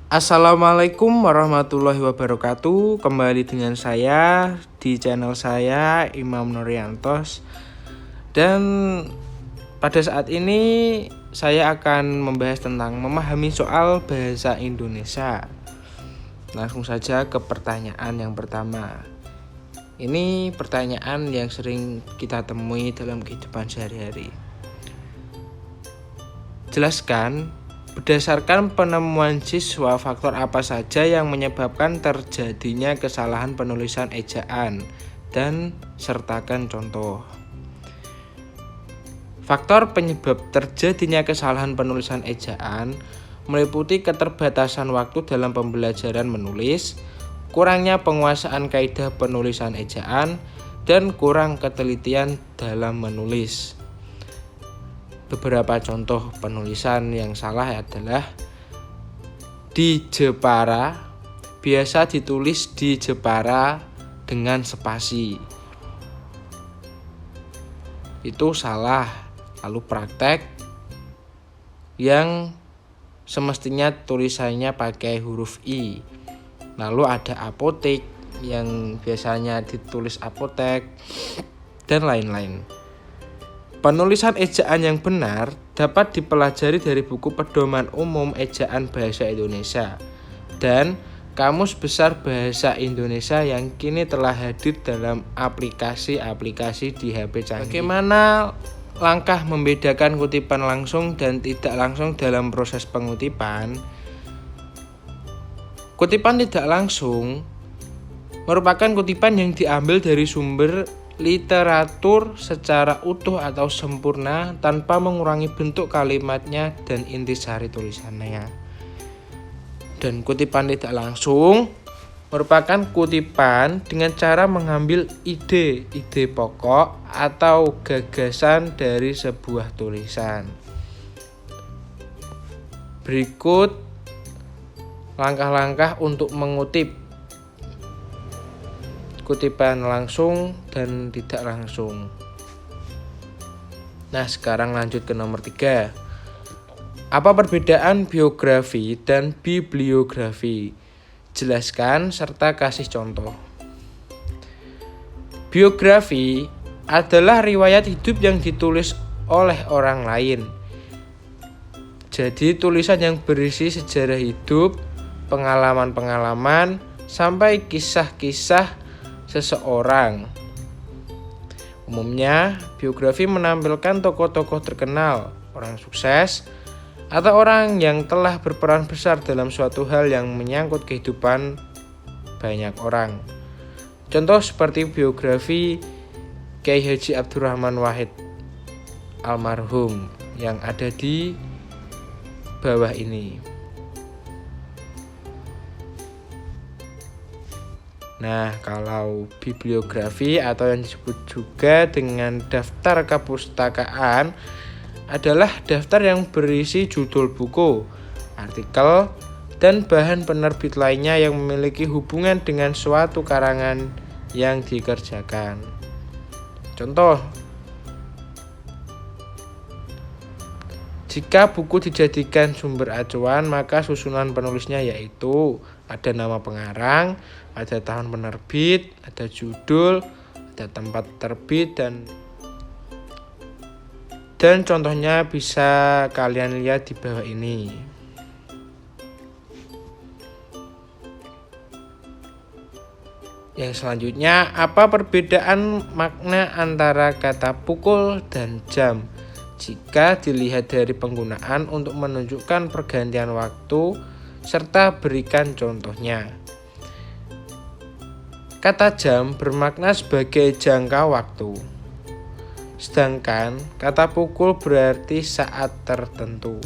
Assalamualaikum warahmatullahi wabarakatuh. Kembali dengan saya di channel saya Imam Nuryantos. Dan pada saat ini saya akan membahas tentang memahami soal bahasa Indonesia. Langsung saja ke pertanyaan yang pertama. Ini pertanyaan yang sering kita temui dalam kehidupan sehari-hari. Jelaskan, berdasarkan penemuan siswa, faktor apa saja yang menyebabkan terjadinya kesalahan penulisan ejaan, dan sertakan contoh. Faktor penyebab terjadinya kesalahan penulisan ejaan meliputi keterbatasan waktu dalam pembelajaran menulis, kurangnya penguasaan kaidah penulisan ejaan, dan kurang ketelitian dalam menulis. Beberapa contoh penulisan yang salah adalah di Jepara, biasa ditulis di Jepara dengan spasi. Itu salah. Lalu praktek yang semestinya tulisannya pakai huruf I. Lalu ada apotek yang biasanya ditulis apotek dan lain-lain. Penulisan ejaan yang benar dapat dipelajari dari buku Pedoman Umum Ejaan Bahasa Indonesia dan Kamus Besar Bahasa Indonesia yang kini telah hadir dalam aplikasi-aplikasi di HP canggih. Bagaimana langkah membedakan kutipan langsung dan tidak langsung dalam proses pengutipan? Kutipan tidak langsung merupakan kutipan yang diambil dari sumber literatur secara utuh atau sempurna tanpa mengurangi bentuk kalimatnya dan intisari tulisannya. Dan kutipan tidak langsung merupakan kutipan dengan cara mengambil ide pokok atau gagasan dari sebuah tulisan. Berikut langkah-langkah untuk mengutip kutipan langsung dan tidak langsung. Nah, sekarang lanjut ke nomor 3. Apa perbedaan biografi dan bibliografi? Jelaskan serta kasih contoh. Biografi adalah riwayat hidup yang ditulis oleh orang lain. Jadi tulisan yang berisi sejarah hidup, pengalaman-pengalaman, sampai kisah-kisah seseorang. Umumnya, biografi menampilkan tokoh-tokoh terkenal, orang sukses, atau orang yang telah berperan besar dalam suatu hal yang menyangkut kehidupan banyak orang. Contoh seperti biografi Kiai Haji Abdurrahman Wahid almarhum yang ada di bawah ini. Nah, kalau bibliografi atau yang disebut juga dengan daftar kepustakaan adalah daftar yang berisi judul buku, artikel, dan bahan penerbit lainnya yang memiliki hubungan dengan suatu karangan yang dikerjakan. Contoh, jika buku dijadikan sumber acuan, maka susunan penulisnya yaitu ada nama pengarang, ada tahun penerbit, ada judul, ada tempat terbit, dan contohnya bisa kalian lihat di bawah ini. Yang selanjutnya, apa perbedaan makna antara kata pukul dan jam? Jika dilihat dari penggunaan untuk menunjukkan pergantian waktu, serta berikan contohnya. Kata jam bermakna sebagai jangka waktu, sedangkan kata pukul berarti saat tertentu.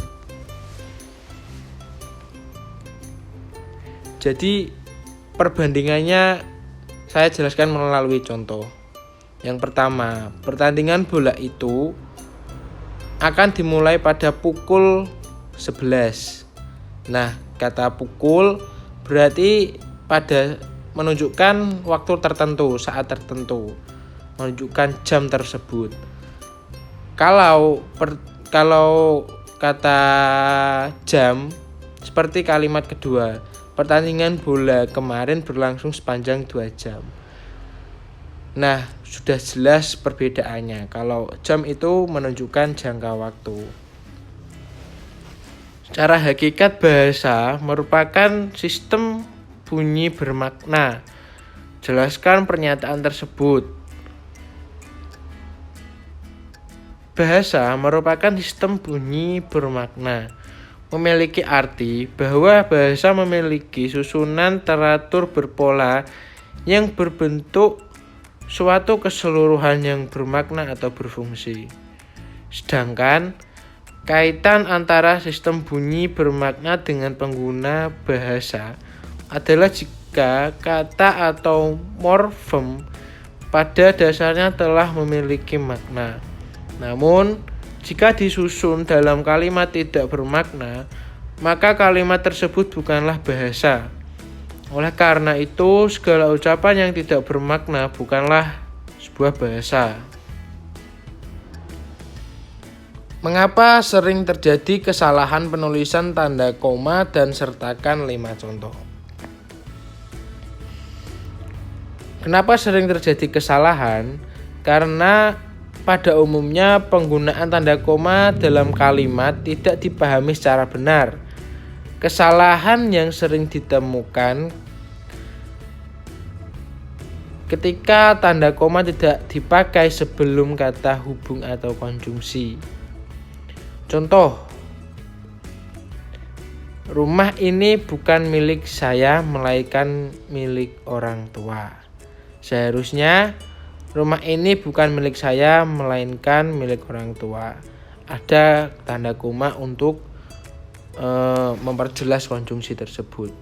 Jadi perbandingannya saya jelaskan melalui contoh. Yang pertama, pertandingan bola itu akan dimulai pada pukul 11. Nah, kata pukul berarti pada menunjukkan waktu tertentu, saat tertentu, menunjukkan jam tersebut. Kalau kata jam Seperti kalimat kedua, pertandingan bola kemarin berlangsung sepanjang 2 jam. Nah, sudah jelas perbedaannya. Kalau jam itu menunjukkan jangka waktu. Secara hakikat bahasa merupakan sistem bunyi bermakna. Jelaskan pernyataan tersebut. Bahasa merupakan sistem bunyi bermakna. Memiliki arti bahwa bahasa memiliki susunan teratur berpola yang berbentuk suatu keseluruhan yang bermakna atau berfungsi. Sedangkan kaitan antara sistem bunyi bermakna dengan pengguna bahasa adalah jika kata atau morfem pada dasarnya telah memiliki makna. Namun, jika disusun dalam kalimat tidak bermakna, maka kalimat tersebut bukanlah bahasa. Oleh karena itu, segala ucapan yang tidak bermakna bukanlah sebuah bahasa. Mengapa sering terjadi kesalahan penulisan tanda koma dan sertakan 5 contoh? Kenapa sering terjadi kesalahan? Karena pada umumnya penggunaan tanda koma dalam kalimat tidak dipahami secara benar. Kesalahan yang sering ditemukan ketika tanda koma tidak dipakai sebelum kata hubung atau konjungsi. Contoh, rumah ini bukan milik saya melainkan milik orang tua. Seharusnya rumah ini bukan milik saya melainkan milik orang tua. Ada tanda koma untuk memperjelas konjungsi tersebut.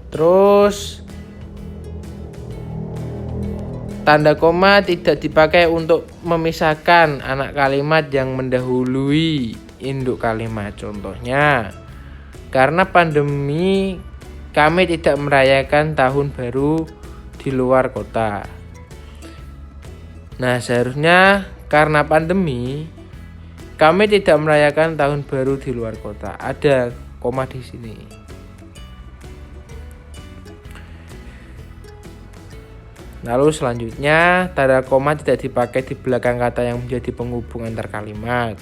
Terus tanda koma tidak dipakai untuk memisahkan anak kalimat yang mendahului induk kalimat. Contohnya, karena pandemi kami tidak merayakan tahun baru di luar kota. Nah, seharusnya karena pandemi kami tidak merayakan tahun baru di luar kota. Ada koma di sini. Lalu selanjutnya, tanda koma tidak dipakai di belakang kata yang menjadi penghubung antar kalimat.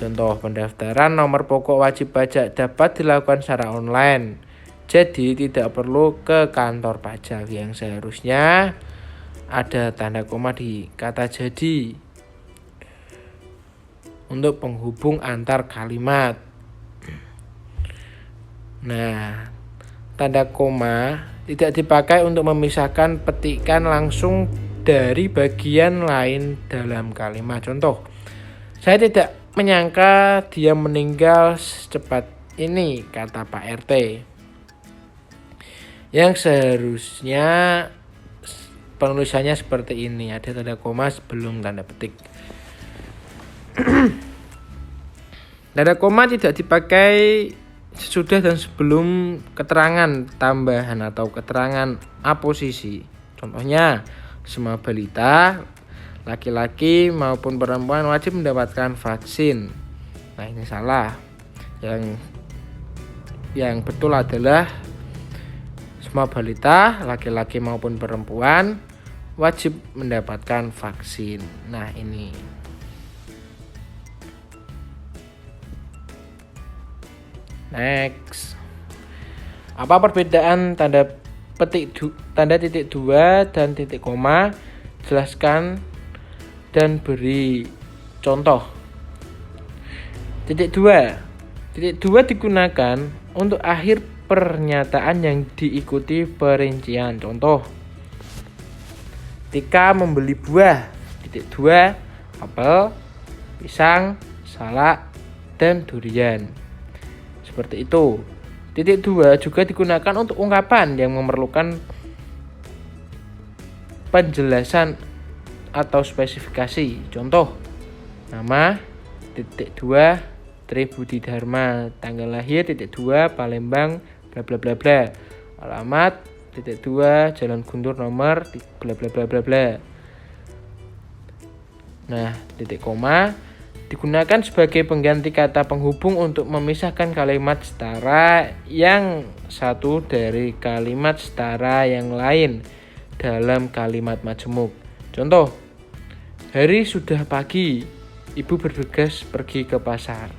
Contoh, pendaftaran nomor pokok wajib pajak dapat dilakukan secara online. Jadi tidak perlu ke kantor pajak. Yang seharusnya ada tanda koma di kata jadi untuk penghubung antar kalimat. Nah, tanda koma tidak dipakai untuk memisahkan petikan langsung dari bagian lain dalam kalimat. Contoh, saya tidak menyangka dia meninggal secepat ini, kata Pak RT. Yang seharusnya penulisannya seperti ini, ada tanda koma sebelum tanda petik. Tanda koma tidak dipakai sesudah dan sebelum keterangan tambahan atau keterangan aposisi. Contohnya, semua balita laki-laki maupun perempuan wajib mendapatkan vaksin. Nah, ini salah. Yang betul adalah semua balita laki-laki maupun perempuan wajib mendapatkan vaksin. Nah, ini. Next. Apa perbedaan tanda titik 2 dan titik koma? Jelaskan dan beri contoh. Titik 2 digunakan untuk akhir pernyataan yang diikuti perincian. Contoh, ketika membeli buah, titik 2, apel, pisang, salak, dan durian. Seperti itu. Titik 2 juga digunakan untuk ungkapan yang memerlukan penjelasan atau spesifikasi. Contoh, nama, titik 2, Tri Budi Dharma, tanggal lahir, titik 2, Palembang, bla bla bla bla. Alamat, titik 2, Jalan Guntur nomor, bla bla bla bla bla. Nah, titik koma digunakan sebagai pengganti kata penghubung untuk memisahkan kalimat setara yang satu dari kalimat setara yang lain dalam kalimat majemuk. Contoh, hari sudah pagi, ibu bergegas pergi ke pasar.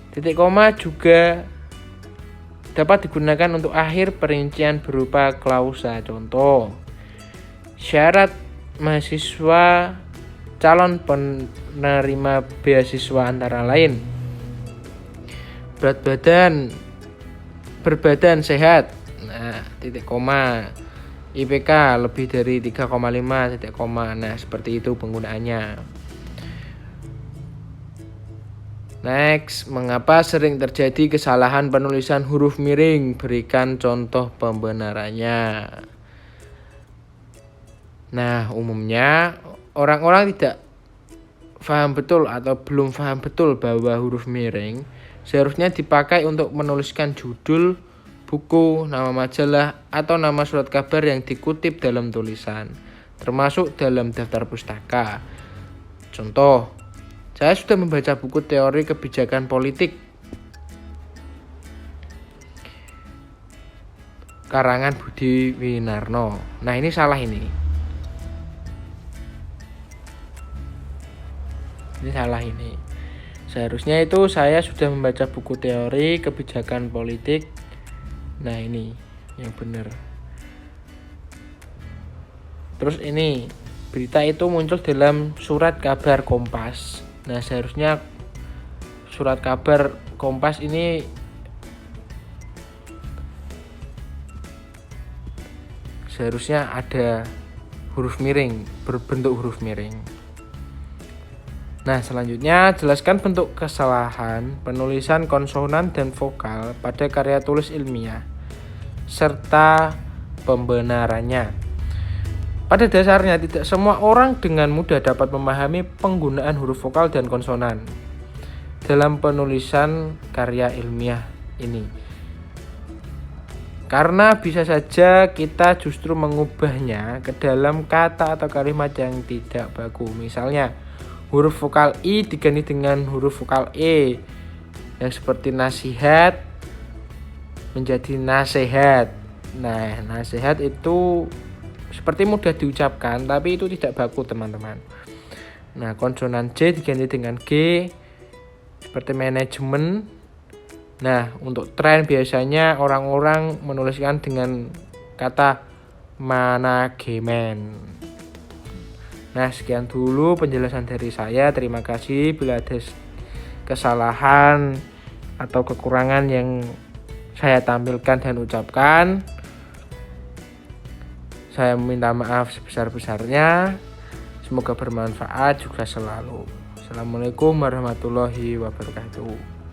Titik koma juga dapat digunakan untuk akhir perincian berupa klausa. Contoh, syarat mahasiswa calon penerima beasiswa antara lain berat badan, berbadan sehat. Nah, titik koma. IPK lebih dari 3,5 titik koma. Nah, seperti itu penggunaannya. Next, mengapa sering terjadi kesalahan penulisan huruf miring? Berikan contoh pembenarannya. Nah, umumnya orang-orang tidak paham betul atau belum paham betul bahwa huruf miring seharusnya dipakai untuk menuliskan judul buku, nama majalah, atau nama surat kabar yang dikutip dalam tulisan, termasuk dalam daftar pustaka. Contoh, saya sudah membaca buku teori kebijakan politik karangan Budi Winarno. Nah, ini salah ini. Ini salah ini. Seharusnya itu saya sudah membaca buku teori kebijakan politik. Nah, ini yang benar. Terus ini, berita itu muncul dalam surat kabar Kompas. Nah, seharusnya surat kabar Kompas ini seharusnya ada huruf miring, berbentuk huruf miring. Nah, selanjutnya jelaskan bentuk kesalahan penulisan konsonan dan vokal pada karya tulis ilmiah serta pembenarannya. Pada dasarnya tidak semua orang dengan mudah dapat memahami penggunaan huruf vokal dan konsonan dalam penulisan karya ilmiah ini. Karena bisa saja kita justru mengubahnya ke dalam kata atau kalimat yang tidak baku. Misalnya, huruf vokal I diganti dengan huruf vokal E yang seperti nasihat menjadi nasehat. Nah, nasihat itu seperti mudah diucapkan, tapi itu tidak baku, teman-teman. Nah, konsonan J diganti dengan G seperti manajemen. Nah, untuk tren biasanya orang-orang menuliskan dengan kata manajemen. Nah, sekian dulu penjelasan dari saya. Terima kasih bila ada kesalahan atau kekurangan yang saya tampilkan dan ucapkan. Saya meminta maaf sebesar-besarnya. Semoga bermanfaat juga selalu. Assalamualaikum warahmatullahi wabarakatuh.